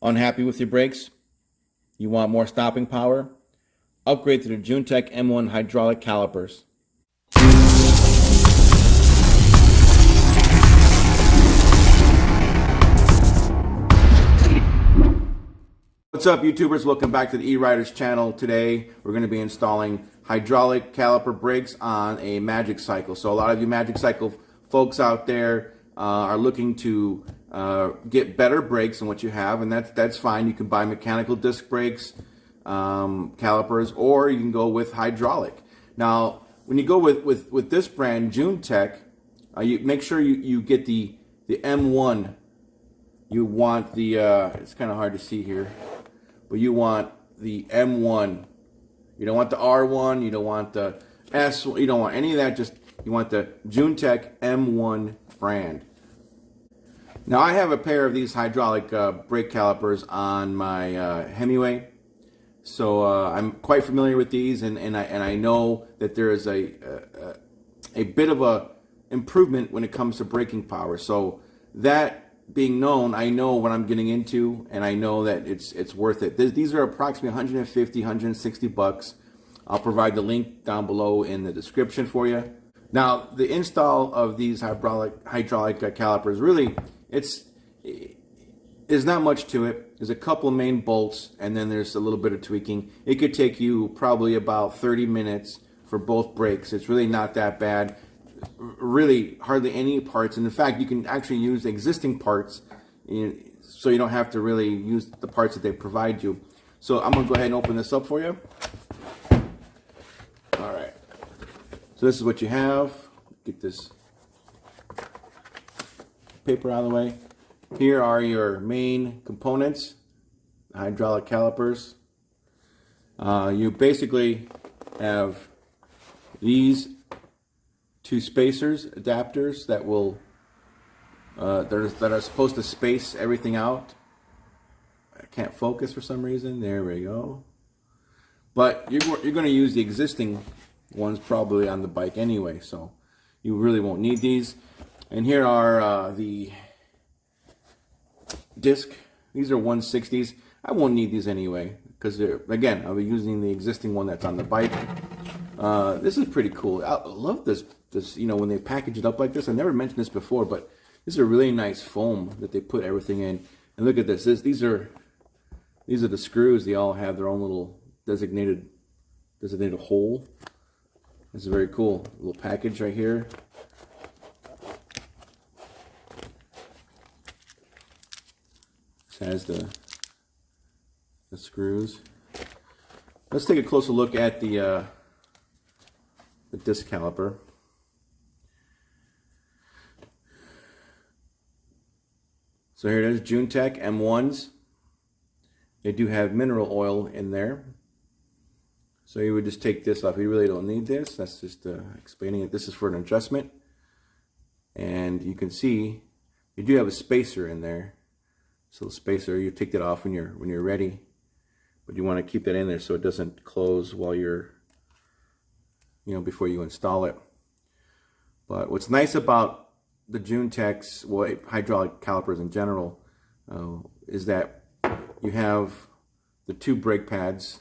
Unhappy with your brakes? You want more stopping power? Upgrade to the Juin M1 hydraulic calipers. What's up, YouTubers? Welcome back to the E-Ryders channel. Today we're going to be installing hydraulic caliper brakes on a Magicycle. So a lot of you Magicycle folks out there are looking to get better brakes than what you have, and that's fine. You can buy mechanical disc brakes, calipers, or you can go with hydraulic. Now, when you go with this brand, Juin, you make sure you get the M1. You want the it's kind of hard to see here, but you want the M1. You don't want the R1. You don't want the S. You don't want any of that. Just you want the Juin M1 brand. Now, I have a pair of these hydraulic brake calipers on my Hemiway, so I'm quite familiar with these, and I know that there is a bit of a improvement when it comes to braking power. So that being known, I know what I'm getting into, and I know that it's worth it. These are approximately 150, 160 bucks. I'll provide the link down below in the description for you. Now, the install of these hydraulic calipers, really, there's not much to it. There's a couple of main bolts, and then there's a little bit of tweaking. It could take you probably about 30 minutes for both brakes. It's really not that bad. Really hardly any parts, and in fact you can actually use existing parts, so you don't have to really use the parts that they provide you. So I'm gonna go ahead and open this up for you. All right, so this is what you have. Get this paper out of the way. Here are your main components, hydraulic calipers. You basically have these two spacers, adapters that will that are supposed to space everything out. I can't focus for some reason. There we go. But you're going to use the existing ones probably on the bike anyway, so you really won't need these. And here are the disc. These are 160s. I won't need these anyway because again, I'll be using the existing one that's on the bike. This is pretty cool. I love this, when they package it up like this. I never mentioned this before, but this is a really nice foam that they put everything in. And look at this. These are the screws. They all have their own little designated hole. This is very cool. A little package right here. This has the screws. Let's take a closer look at the disc caliper. So here it is, Juin M1s. They do have mineral oil in there. So you would just take this off. You really don't need this. That's just explaining it. This is for an adjustment. And you can see you do have a spacer in there. So the spacer, you take that off when you're ready. But you want to keep that in there so it doesn't close while you're before you install it. But what's nice about the Juin hydraulic calipers in general is that you have the two brake pads,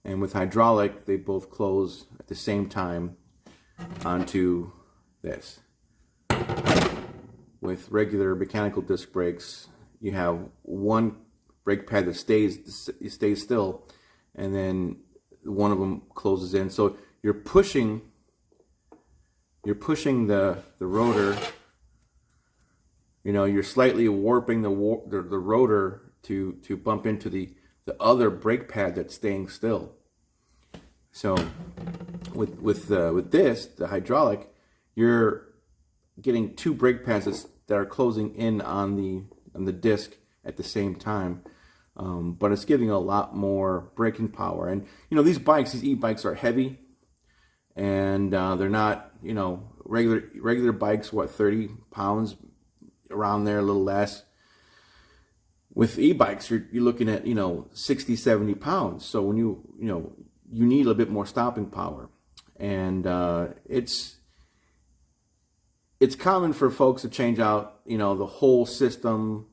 and with hydraulic they both close at the same time onto this. With regular mechanical disc brakes, you have one brake pad that stays still, and then one of them closes in. So you're pushing the rotor. You're slightly warping the rotor to bump into the other brake pad that's staying still. So with this, the hydraulic, you're getting two brake pads that are closing in on the disc at the same time. But it's giving a lot more braking power. And these e-bikes are heavy. And they're not, regular bikes, 30 pounds, around there, a little less. With e-bikes, you're looking at 60, 70 pounds. So when you need a bit more stopping power, and it's common for folks to change out the whole system,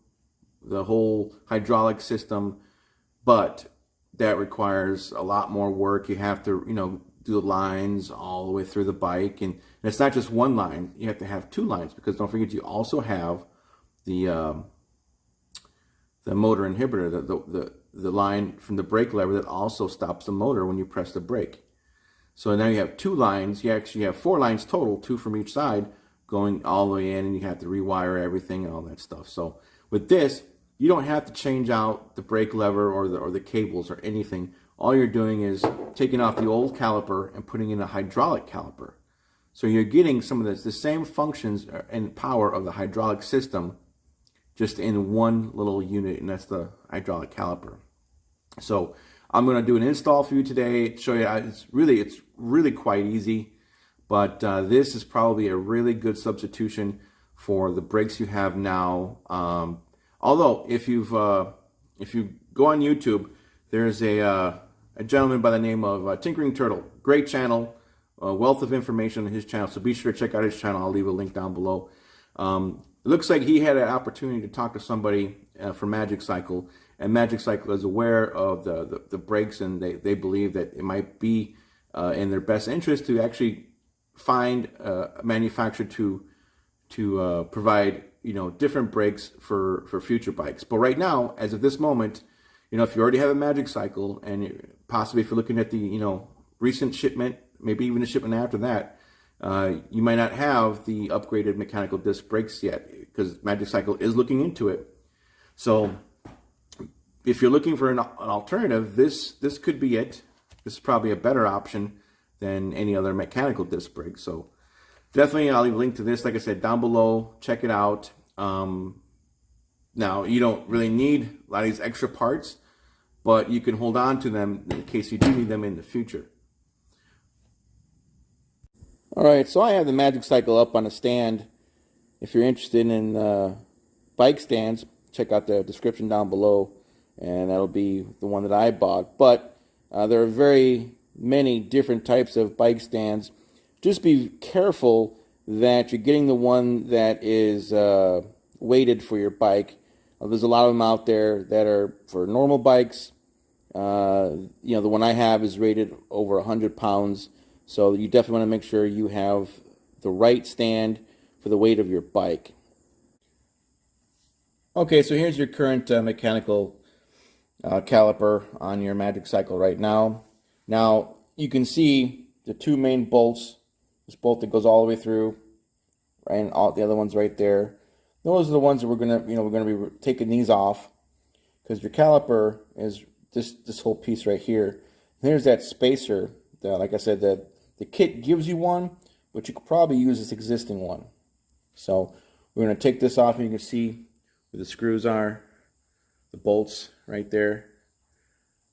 the whole hydraulic system, but that requires a lot more work. You have to, do the lines all the way through the bike, and it's not just one line. You have to have two lines, because don't forget you also have the motor inhibitor, the line from the brake lever that also stops the motor when you press the brake. So now you have two lines. You actually have four lines total, two from each side, going all the way in, and you have to rewire everything and all that stuff. So with this, you don't have to change out the brake lever or the cables or anything. All you're doing is taking off the old caliper and putting in a hydraulic caliper. So you're getting some of the same functions and power of the hydraulic system just in one little unit, and that's the hydraulic caliper. So I'm going to do an install for you today, show you how it's really quite easy, but this is probably a really good substitution for the brakes you have now. Although if you go on YouTube, there's a gentleman by the name of Tinkering Turtle. Great channel, a wealth of information on his channel, so be sure to check out his channel. I'll leave a link down below. It looks like he had an opportunity to talk to somebody from Magicycle, and Magicycle is aware of the brakes, and they believe that it might be in their best interest to actually find a manufacturer to provide different brakes for future bikes. But right now, as of this moment, if you already have a Magicycle, and possibly if you're looking at the recent shipment, maybe even the shipment after that, you might not have the upgraded mechanical disc brakes yet, because Magicycle is looking into it. So if you're looking for an alternative, this could be it. This is probably a better option than any other mechanical disc brake. So definitely, I'll leave a link to this, like I said, down below. Check it out. Now, you don't really need a lot of these extra parts, but you can hold on to them in case you do need them in the future. All right, so I have the Magicycle up on a stand. If you're interested in bike stands, check out the description down below, and that'll be the one that I bought. But there are very many different types of bike stands. Just be careful that you're getting the one that is weighted for your bike. There's a lot of them out there that are for normal bikes. The one I have is rated over 100 pounds. So you definitely want to make sure you have the right stand for the weight of your bike. Okay, so here's your current mechanical caliper on your Magicycle right now. Now you can see the two main bolts. This bolt that goes all the way through, right, and all the other ones right there. Those are the ones that we're gonna be taking these off, because your caliper is this whole piece right here. And here's that spacer. Like I said, the kit gives you one, but you could probably use this existing one. So we're going to take this off, and you can see where the screws are, the bolts right there.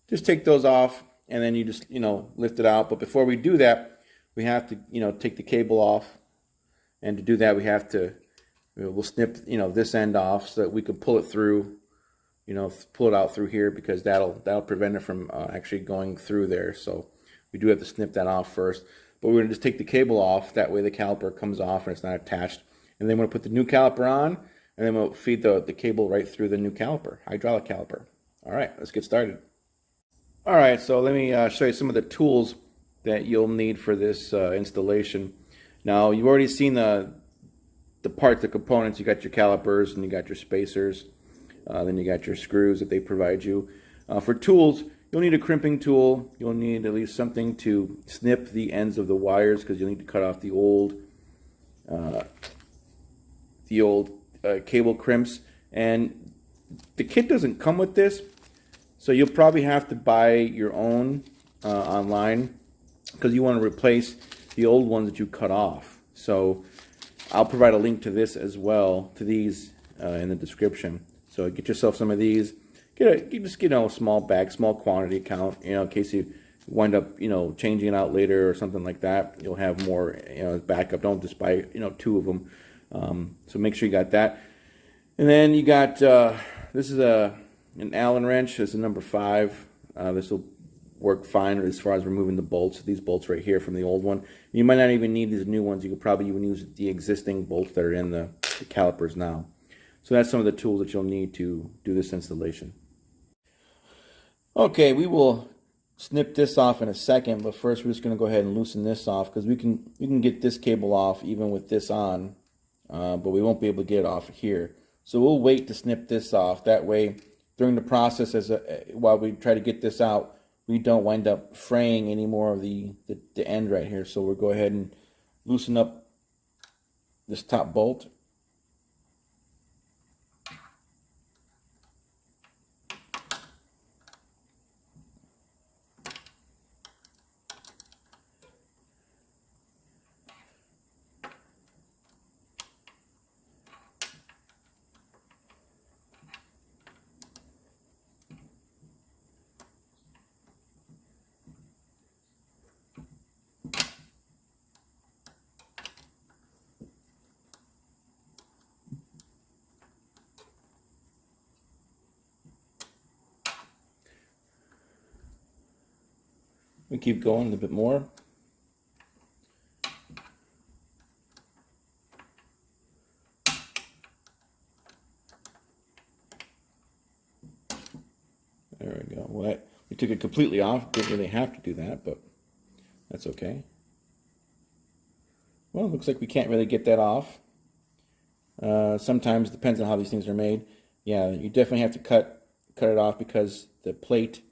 Just take those off, and then you just lift it out. But before we do that, we have to take the cable off, and to do that we have to we'll snip this end off so that we can pull it through, pull it out through here, because that'll prevent it from actually going through there. So we do have to snip that off first, but we're going to just take the cable off. That way the caliper comes off and it's not attached. And then we're going to put the new caliper on, and then we'll feed the cable right through the new caliper, hydraulic caliper. All right, let's get started. All right, so let me show you some of the tools that you'll need for this installation. Now, you've already seen the parts, the components. You got your calipers, and you got your spacers. Then you got your screws that they provide you. For tools, you'll need a crimping tool. You'll need at least something to snip the ends of the wires, because you'll need to cut off the old cable crimps. And the kit doesn't come with this, so you'll probably have to buy your own online, because you want to replace the old ones that you cut off. So I'll provide a link to this as well, to these in the description. So get yourself some of these. Just get a small bag, small quantity count, in case you wind up changing it out later or something like that. You'll have more backup. Don't just buy two of them. So make sure you got that. And then you got this is an Allen wrench. This is number 5. This will work fine as far as removing the bolts. These bolts right here from the old one. You might not even need these new ones. You could probably even use the existing bolts that are in the calipers now. So that's some of the tools that you'll need to do this installation. Okay, we will snip this off in a second, but first we're just going to go ahead and loosen this off, because we can get this cable off even with this on, but we won't be able to get it off here. So we'll wait to snip this off. That way, during the process, while we try to get this out, we don't wind up fraying any more of the end right here. So we'll go ahead and loosen up this top bolt. We keep going a little bit more. There we go. Well, we took it completely off. Didn't really have to do that, but that's okay. Well, it looks like we can't really get that off. Sometimes, depends on how these things are made. Yeah, you definitely have to cut it off, because the plate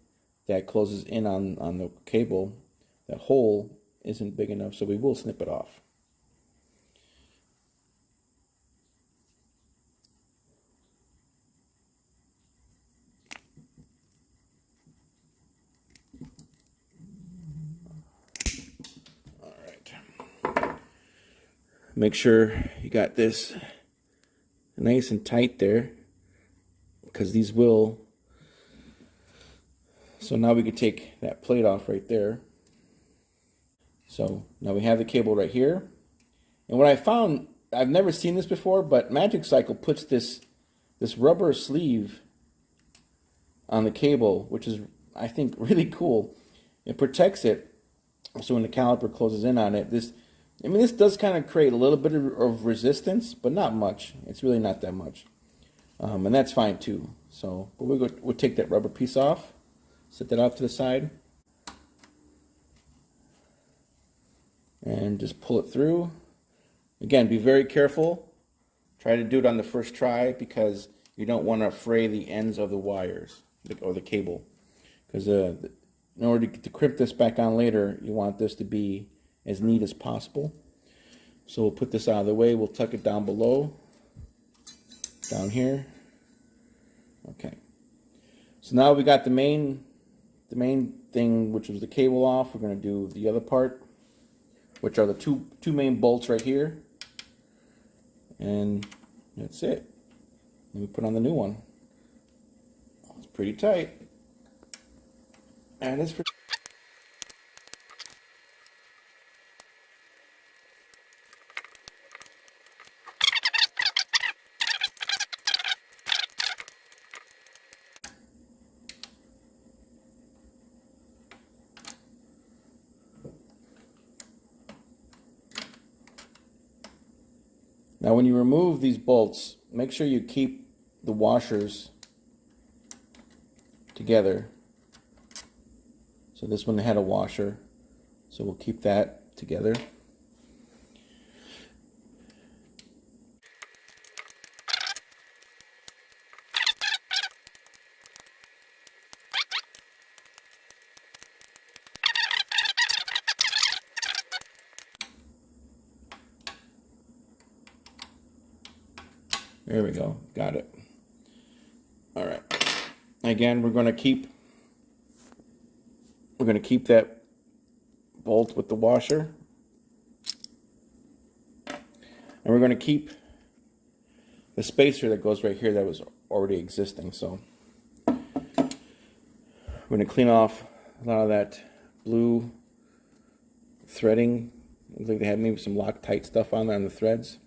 that closes in on the cable, that hole isn't big enough, so we will snip it off. All right. Make sure you got this nice and tight there, because these will. So now we can take that plate off right there. So now we have the cable right here. And what I found, I've never seen this before, but Magicycle puts this rubber sleeve on the cable, which is, I think, really cool. It protects it, so when the caliper closes in on it, this does kind of create a little bit of resistance, but not much. It's really not that much. And that's fine too. So, but we'll take that rubber piece off. Set that off to the side, and just pull it through. Again, be very careful. Try to do it on the first try, because you don't want to fray the ends of the wires or the cable. Because in order to crimp this back on later, you want this to be as neat as possible. So we'll put this out of the way. We'll tuck it down below, down here. Okay. So now we got the main thing, which was the cable, off. We're going to do the other part, which are the two main bolts right here, and that's it. Let me put on the new one. It's pretty tight, and it's pretty. Now when you remove these bolts, make sure you keep the washers together. So this one had a washer, so we'll keep that together. There we go, got it. All right. Again, we're going to keep that bolt with the washer, and we're going to keep the spacer that goes right here that was already existing. So we're going to clean off a lot of that blue threading. Looks like they had maybe some Loctite stuff on there on the threads.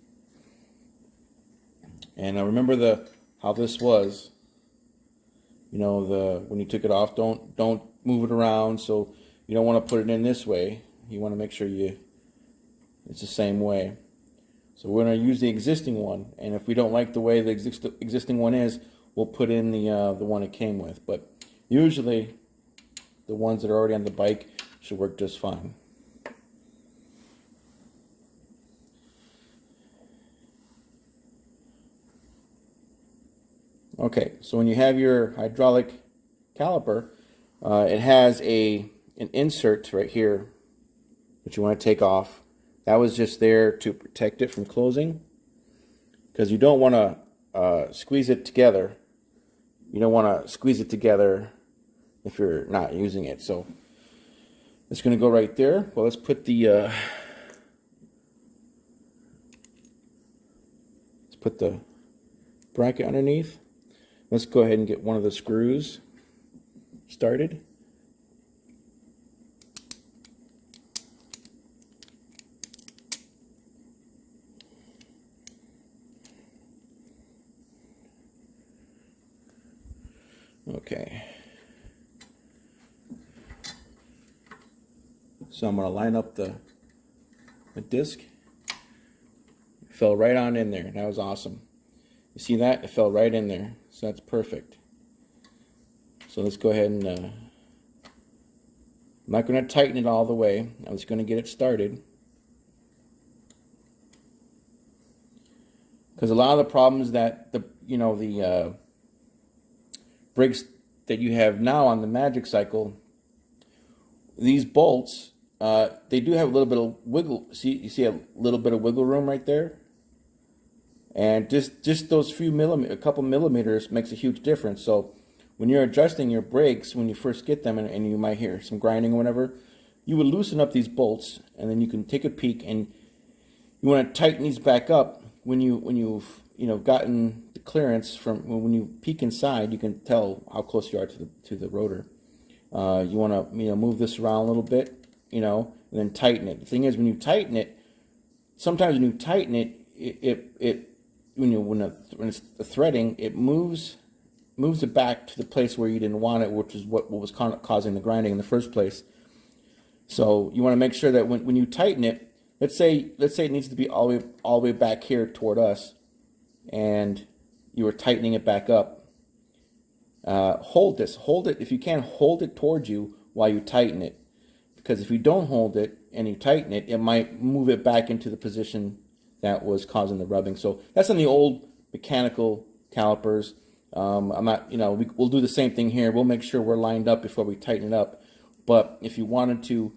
And I remember how this was. You know, when you took it off, don't move it around. So you don't want to put it in this way. You want to make sure it's the same way. So we're going to use the existing one, and if we don't like the way the existing one is, we'll put in the one it came with. But usually, the ones that are already on the bike should work just fine. Okay, so when you have your hydraulic caliper, it has an insert right here that you want to take off. That was just there to protect it from closing, because you don't want to squeeze it together. You don't want to squeeze it together if you're not using it. So it's going to go right there. Well, let's put the bracket underneath. Let's go ahead and get one of the screws started. Okay. So I'm going to line up the disc. It fell right on in there. That was awesome. You see that? It fell right in there. So that's perfect. So let's go ahead and I'm not going to tighten it all the way. I'm just going to get it started. Because a lot of the problems that the brakes that you have now on the Magicycle, these bolts, they do have a little bit of wiggle. You see a little bit of wiggle room right there, and just those few millimeters, a couple millimeters, makes a huge difference. So when you're adjusting your brakes, when you first get them, and you might hear some grinding or whatever, you would loosen up these bolts, and then you can take a peek, and you want to tighten these back up when you've gotten the clearance from when you peek inside. You can tell how close you are to the rotor. You want to move this around a little bit, and then tighten it. The thing is, when you tighten it, sometimes when you tighten it, when it's the threading, it moves it back to the place where you didn't want it, which is what was causing the grinding in the first place. So you want to make sure that when you tighten it, let's say it needs to be all the way back here toward us, and you were tightening it back up. Hold it if you can. Hold it towards you while you tighten it, because if you don't hold it and you tighten it, it might move it back into the position that was causing the rubbing. So that's on the old mechanical calipers. I'm not, we'll do the same thing here. We'll make sure we're lined up before we tighten it up. But if you wanted to,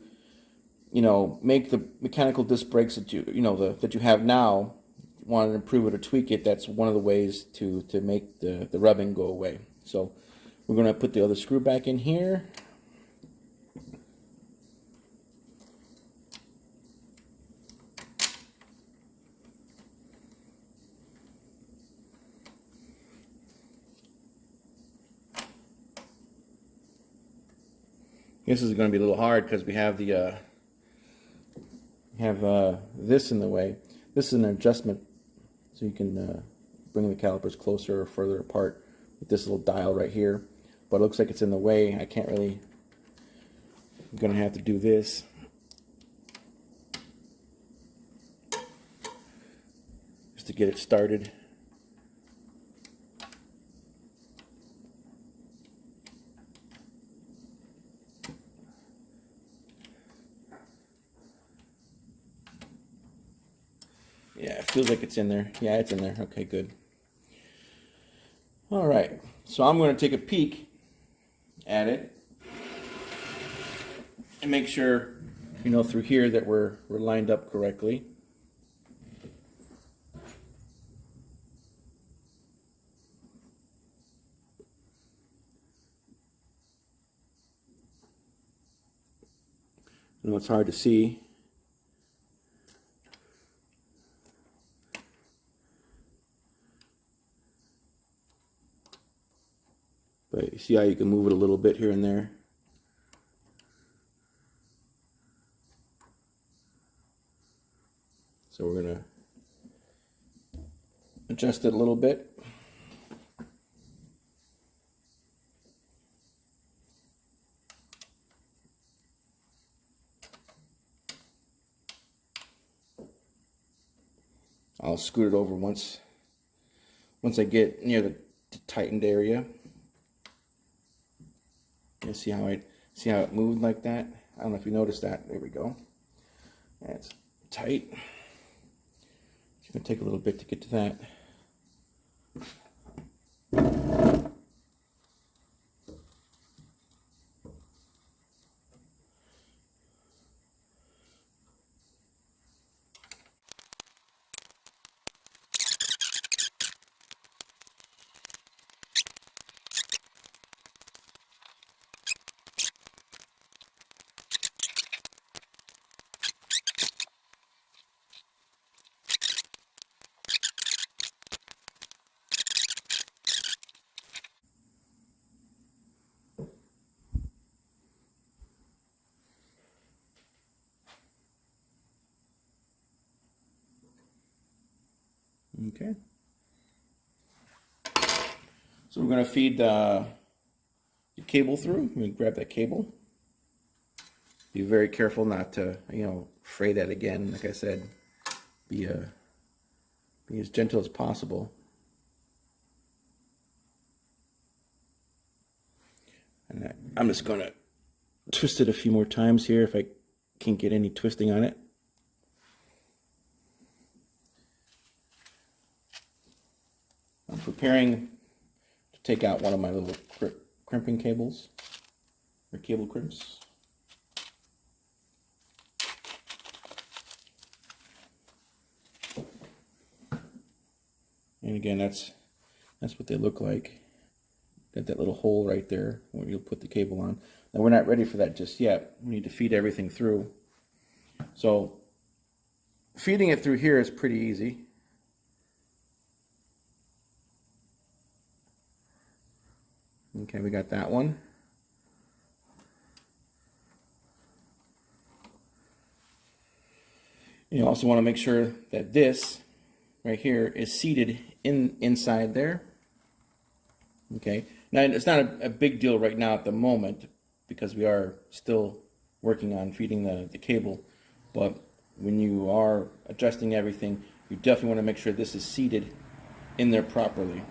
make the mechanical disc brakes that that you have now, wanted to improve it or tweak it, that's one of the ways to make the rubbing go away. So we're going to put the other screw back in here. This is going to be a little hard because we have the this in the way. This is an adjustment, so you can bring the calipers closer or further apart with this little dial right here. But it looks like it's in the way. I can't really. I'm going to have to do this. Just to get it started. Yeah, it feels like it's in there. Yeah, it's in there. Okay, good. All right, so I'm going to take a peek at it and make sure, through here that we're lined up correctly. I know it's hard to see. But you see how you can move it a little bit here and there. So we're going to adjust it a little bit. I'll scoot it over once I get near the tightened area. You see how it moved like that? I don't know if you noticed that. There we go. That's tight. It's going to take a little bit to get to that. Okay. So we're going to feed the cable through. I'm going to grab that cable. Be very careful not to, fray that again. Like I said, be as gentle as possible. And I'm just going to twist it a few more times here if I can't get any twisting on it. I'm preparing to take out one of my little crimping cables, or cable crimps. And again, that's what they look like. Got that little hole right there where you'll put the cable on. Now we're not ready for that just yet. We need to feed everything through. So feeding it through here is pretty easy. Okay, we got that one. You also want to make sure that this right here is seated inside there. Okay, now it's not a big deal right now at the moment because we are still working on feeding the cable, but when you are adjusting everything, you definitely want to make sure this is seated in there properly.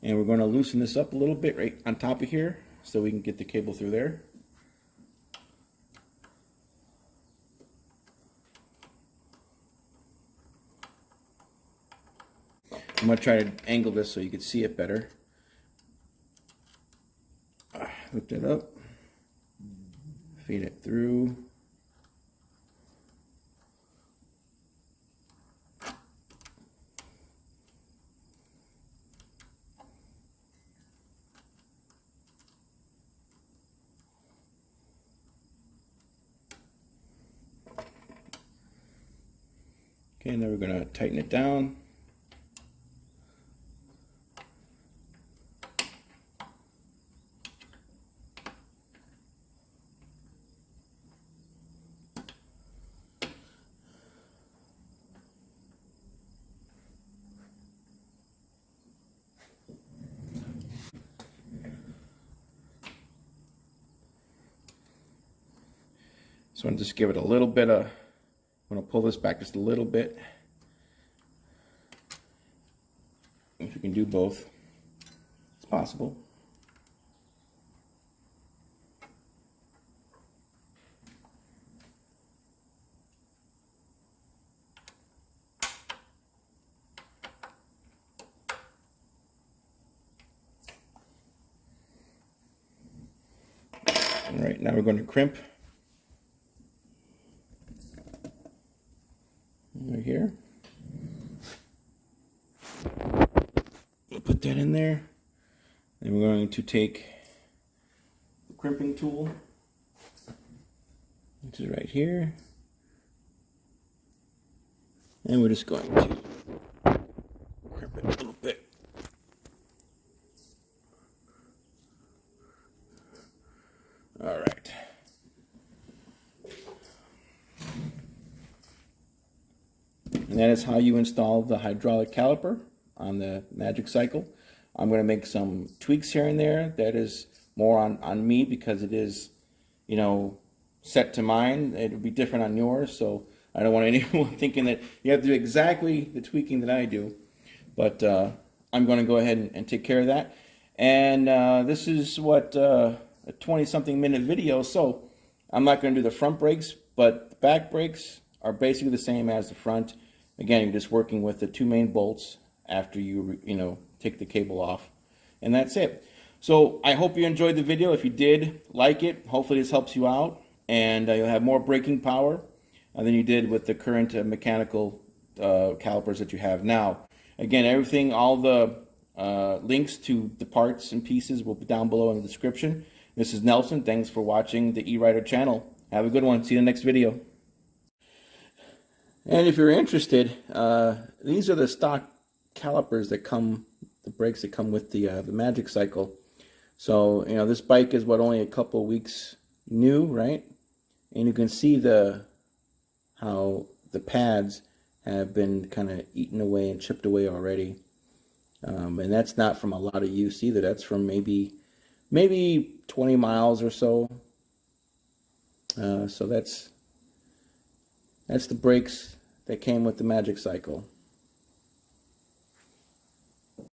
And we're going to loosen this up a little bit right on top of here so we can get the cable through there. I'm going to try to angle this so you can see it better. Lift it up, feed it through. Okay, now we're going to tighten it down. So I'm just give it a little bit of, I'm going to pull this back just a little bit. If you can do both, it's possible. All right, now we're going to crimp. Right here. We'll put that in there. And we're going to take the crimping tool, which is right here. And we're just going to crimp it a little bit. All right. And that is how you install the hydraulic caliper on the Magicycle. I'm going to make some tweaks here and there. That is more on me because it is, set to mine. It would be different on yours, so I don't want anyone thinking that you have to do exactly the tweaking that I do. But I'm going to go ahead and take care of that. And this is what a 20-something minute video, so I'm not going to do the front brakes, but the back brakes are basically the same as the front. Again, you're just working with the 2 main bolts after you take the cable off, and that's it. So I hope you enjoyed the video. If you did, like it. Hopefully this helps you out, and you'll have more braking power than you did with the current mechanical calipers that you have now. Again, everything, all the links to the parts and pieces will be down below in the description. This is Nelson. Thanks for watching the E-Ryder channel. Have a good one. See you in the next video. And if you're interested, these are the stock calipers that come, the brakes that come with the Magicycle. So, this bike is only a couple weeks new, right? And you can see how the pads have been kind of eaten away and chipped away already. And that's not from a lot of use either. That's from maybe 20 miles or so. So that's the brakes that came with the Magicycle.